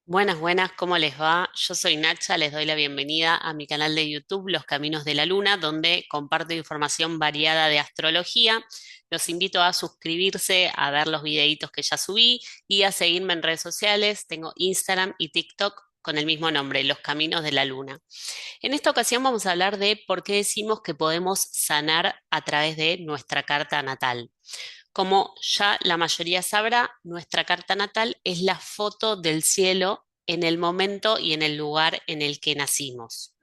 Buenas, buenas, ¿cómo les va? Yo soy Nacha, les doy la bienvenida a mi canal de YouTube, Los Caminos de la Luna, donde comparto información variada de astrología. Los invito a suscribirse, a ver los videitos que ya subí y a seguirme en redes sociales. Tengo Instagram y TikTok con el mismo nombre, Los Caminos de la Luna. En esta ocasión vamos a hablar de por qué decimos que podemos sanar a través de nuestra carta natal. Como ya la mayoría sabrá, nuestra carta natal es la foto del cielo en el momento y en el lugar en el que nacimos.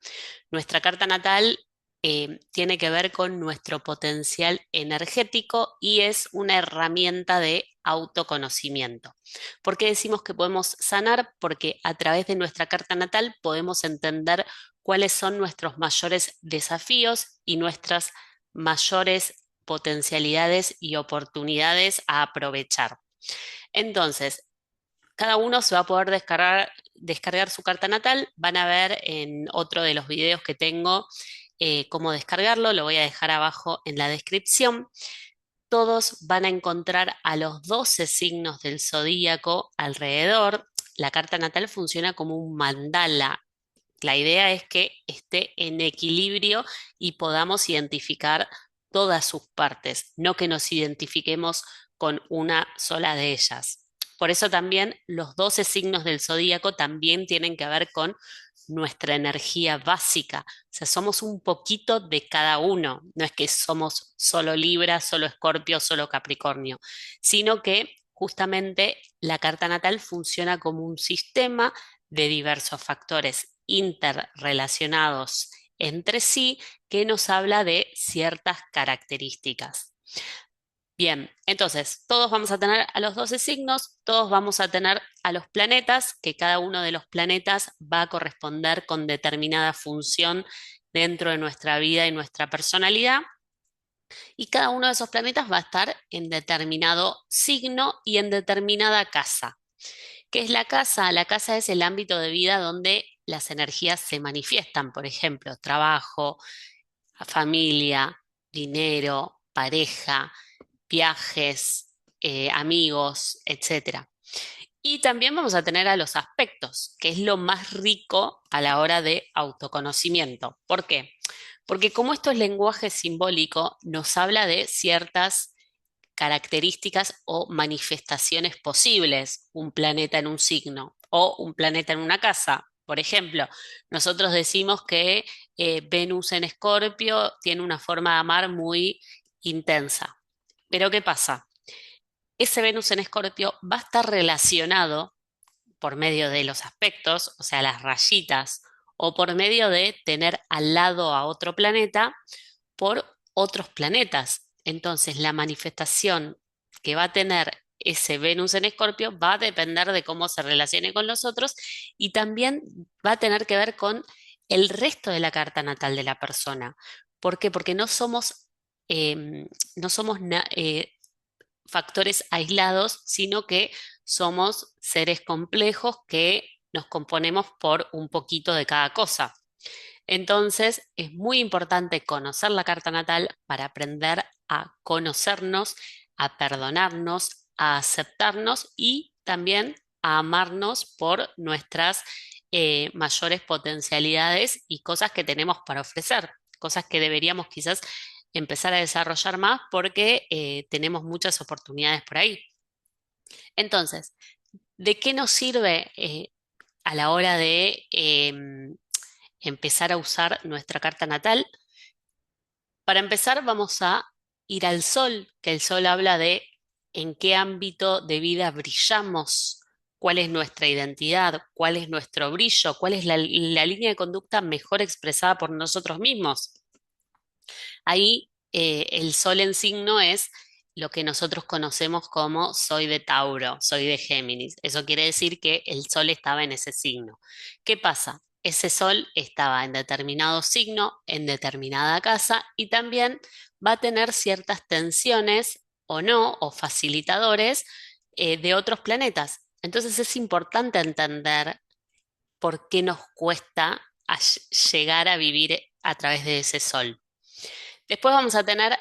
Nuestra carta natal tiene que ver con nuestro potencial energético y es una herramienta de autoconocimiento. ¿Por qué decimos que podemos sanar? Porque a través de nuestra carta natal podemos entender cuáles son nuestros mayores desafíos y nuestras mayores potencialidades y oportunidades a aprovechar. Entonces, cada uno se va a poder descargar su carta natal. Van a ver en otro de los videos que tengo cómo descargarlo. Lo voy a dejar abajo en la descripción. Todos van a encontrar a los 12 signos del zodíaco alrededor. La carta natal funciona como un mandala. La idea es que esté en equilibrio y podamos identificar todas sus partes, no que nos identifiquemos con una sola de ellas. Por eso también los 12 signos del zodíaco también tienen que ver con nuestra energía básica. O sea, somos un poquito de cada uno. No es que somos solo Libra, solo Escorpio, solo Capricornio, sino que justamente la carta natal funciona como un sistema de diversos factores interrelacionados entre sí que nos habla de ciertas características. Bien, entonces todos vamos a tener a los 12 signos, todos vamos a tener a los planetas, que cada uno de los planetas va a corresponder con determinada función dentro de nuestra vida y nuestra personalidad, y cada uno de esos planetas va a estar en determinado signo y en determinada casa. ¿Qué es la casa? La casa es el ámbito de vida donde las energías se manifiestan, por ejemplo, trabajo, familia, dinero, pareja, viajes, amigos, etcétera. Y también vamos a tener a los aspectos, que es lo más rico a la hora de autoconocimiento. ¿Por qué? Porque como esto es lenguaje simbólico, nos habla de ciertas características o manifestaciones posibles, un planeta en un signo o un planeta en una casa. Por ejemplo, nosotros decimos que Venus en Escorpio tiene una forma de amar muy intensa. Pero ¿qué pasa? Ese Venus en Escorpio va a estar relacionado por medio de los aspectos, o sea, las rayitas, o por medio de tener al lado a otro planeta por otros planetas. Entonces, la manifestación que va a tener ese Venus en Escorpio va a depender de cómo se relacione con los otros y también va a tener que ver con el resto de la carta natal de la persona. ¿Por qué? Porque no somos factores aislados, sino que somos seres complejos que nos componemos por un poquito de cada cosa. Entonces, es muy importante conocer la carta natal para aprender a conocernos, a perdonarnos, a aceptarnos y también a amarnos por nuestras mayores potencialidades y cosas que tenemos para ofrecer, cosas que deberíamos quizás empezar a desarrollar más porque tenemos muchas oportunidades por ahí. Entonces, ¿de qué nos sirve a la hora de empezar a usar nuestra carta natal? Para empezar, vamos a ir al sol, que el sol habla de en qué ámbito de vida brillamos, cuál es nuestra identidad, cuál es nuestro brillo, cuál es la línea de conducta mejor expresada por nosotros mismos. Ahí el sol en signo es lo que nosotros conocemos como soy de Tauro, soy de Géminis. Eso quiere decir que el sol estaba en ese signo. ¿Qué pasa? Ese sol estaba en determinado signo, en determinada casa y también va a tener ciertas tensiones o no, o facilitadores de otros planetas. Entonces es importante entender por qué nos cuesta llegar a vivir a través de ese sol. Después vamos a tener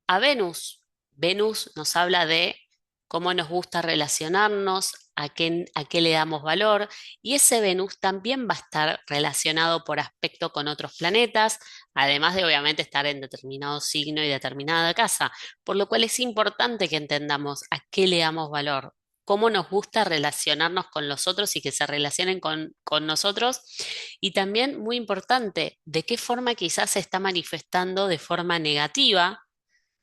a Venus. Venus nos habla de cómo nos gusta relacionarnos, a qué le damos valor, y ese Venus también va a estar relacionado por aspecto con otros planetas, además de obviamente estar en determinado signo y determinada casa, por lo cual es importante que entendamos a qué le damos valor, cómo nos gusta relacionarnos con los otros y que se relacionen con nosotros, y también muy importante, de qué forma quizás se está manifestando de forma negativa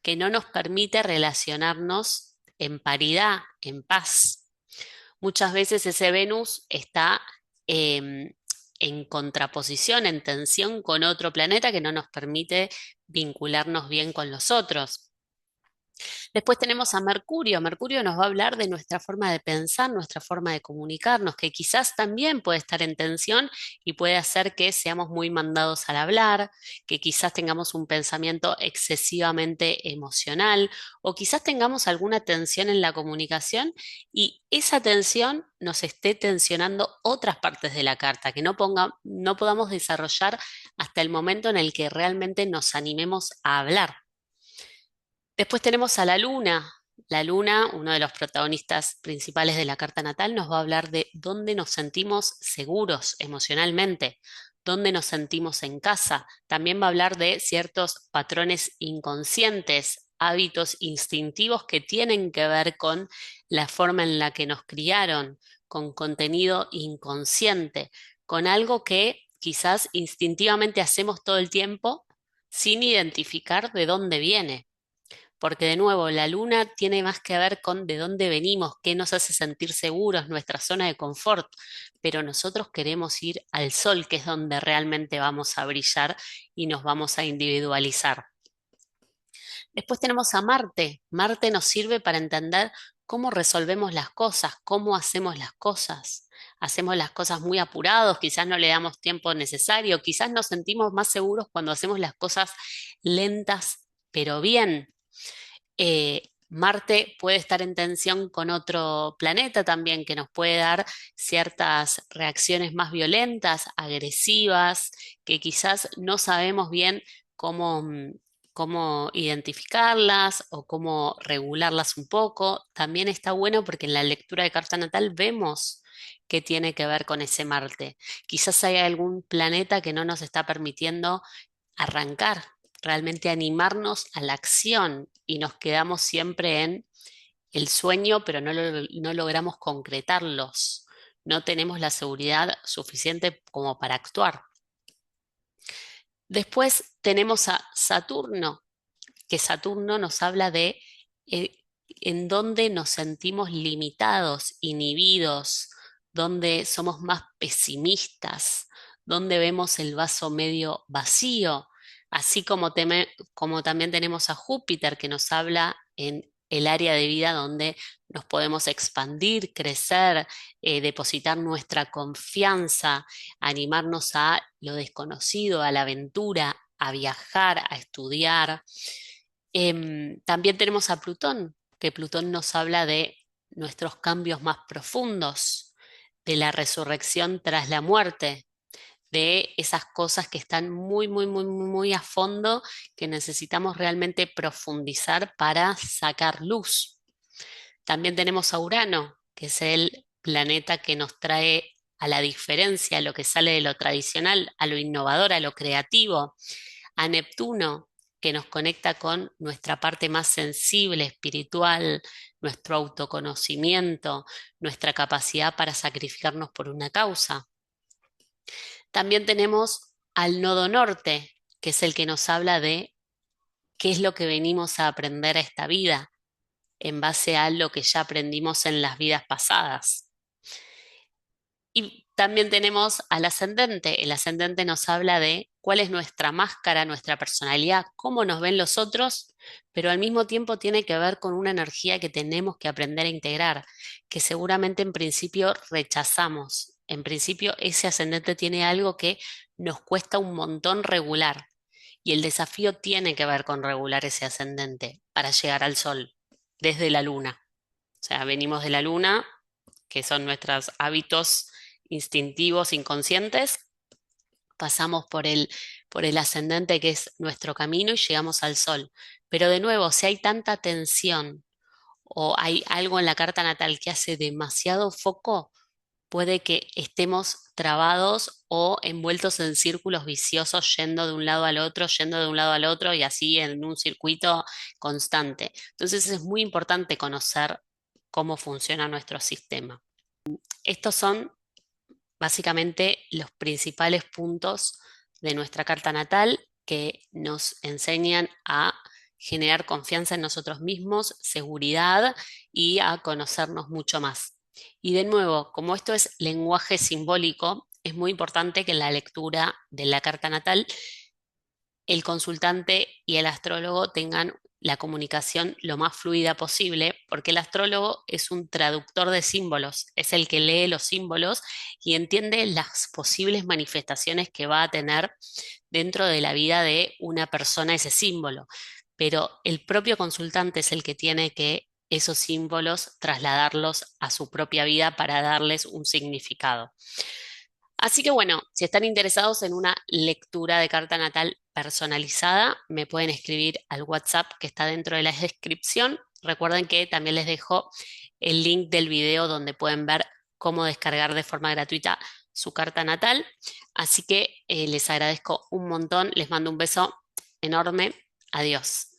que no nos permite relacionarnos en paridad, en paz. Muchas veces ese Venus está em, en contraposición, en tensión con otro planeta que no nos permite vincularnos bien con los otros. Después tenemos a Mercurio. Mercurio nos va a hablar de nuestra forma de pensar, nuestra forma de comunicarnos, que quizás también puede estar en tensión y puede hacer que seamos muy mandados al hablar, que quizás tengamos un pensamiento excesivamente emocional o quizás tengamos alguna tensión en la comunicación y esa tensión nos esté tensionando otras partes de la carta, que no podamos desarrollar hasta el momento en el que realmente nos animemos a hablar. Después tenemos a la luna. La luna, uno de los protagonistas principales de la carta natal, nos va a hablar de dónde nos sentimos seguros emocionalmente, dónde nos sentimos en casa. También va a hablar de ciertos patrones inconscientes, hábitos instintivos que tienen que ver con la forma en la que nos criaron, con contenido inconsciente, con algo que quizás instintivamente hacemos todo el tiempo sin identificar de dónde viene. Porque de nuevo, la luna tiene más que ver con de dónde venimos, qué nos hace sentir seguros, nuestra zona de confort, pero nosotros queremos ir al sol, que es donde realmente vamos a brillar y nos vamos a individualizar. Después tenemos a Marte. Marte nos sirve para entender cómo resolvemos las cosas, cómo hacemos las cosas. Hacemos las cosas muy apurados, quizás no le damos tiempo necesario, quizás nos sentimos más seguros cuando hacemos las cosas lentas, pero bien. Marte puede estar en tensión con otro planeta también que nos puede dar ciertas reacciones más violentas, agresivas, que quizás no sabemos bien cómo, cómo identificarlas o cómo regularlas un poco. También está bueno porque en la lectura de carta natal vemos que tiene que ver con ese Marte. Quizás haya algún planeta que no nos está permitiendo arrancar, realmente animarnos a la acción y nos quedamos siempre en el sueño, pero no logramos concretarlos. No tenemos la seguridad suficiente como para actuar. Después tenemos a Saturno, que Saturno nos habla de eh, en dónde nos sentimos limitados, inhibidos, dónde somos más pesimistas, dónde vemos el vaso medio vacío, así como, como también tenemos a Júpiter que nos habla en el área de vida donde nos podemos expandir, crecer, depositar nuestra confianza, animarnos a lo desconocido, a la aventura, a viajar, a estudiar. También tenemos a Plutón, que Plutón nos habla de nuestros cambios más profundos, de la resurrección tras la muerte, de esas cosas que están muy, muy, muy, muy muy a fondo, que necesitamos realmente profundizar para sacar luz. También tenemos a Urano, que es el planeta que nos trae a la diferencia, a lo que sale de lo tradicional, a lo innovador, a lo creativo. A Neptuno, que nos conecta con nuestra parte más sensible, espiritual, nuestro autoconocimiento, nuestra capacidad para sacrificarnos por una causa. También tenemos al nodo norte, que es el que nos habla de qué es lo que venimos a aprender a esta vida en base a lo que ya aprendimos en las vidas pasadas. Y también tenemos al ascendente. El ascendente nos habla de cuál es nuestra máscara, nuestra personalidad, cómo nos ven los otros, pero al mismo tiempo tiene que ver con una energía que tenemos que aprender a integrar, que seguramente en principio rechazamos. En principio ese ascendente tiene algo que nos cuesta un montón regular y el desafío tiene que ver con regular ese ascendente para llegar al sol desde la luna. O sea, venimos de la luna, que son nuestros hábitos instintivos, inconscientes, pasamos por el ascendente que es nuestro camino y llegamos al sol. Pero de nuevo, si hay tanta tensión o hay algo en la carta natal que hace demasiado foco, puede que estemos trabados o envueltos en círculos viciosos, yendo de un lado al otro, yendo de un lado al otro y así en un circuito constante. Entonces es muy importante conocer cómo funciona nuestro sistema. Estos son básicamente los principales puntos de nuestra carta natal que nos enseñan a generar confianza en nosotros mismos, seguridad y a conocernos mucho más. Y de nuevo, como esto es lenguaje simbólico, es muy importante que en la lectura de la carta natal el consultante y el astrólogo tengan la comunicación lo más fluida posible, porque el astrólogo es un traductor de símbolos, es el que lee los símbolos y entiende las posibles manifestaciones que va a tener dentro de la vida de una persona ese símbolo. Pero el propio consultante es el que tiene que esos símbolos trasladarlos a su propia vida para darles un significado. Así que bueno, si están interesados en una lectura de carta natal personalizada, me pueden escribir al WhatsApp que está dentro de la descripción. Recuerden que también les dejo el link del video donde pueden ver cómo descargar de forma gratuita su carta natal. Así que les agradezco un montón, les mando un beso enorme. Adiós.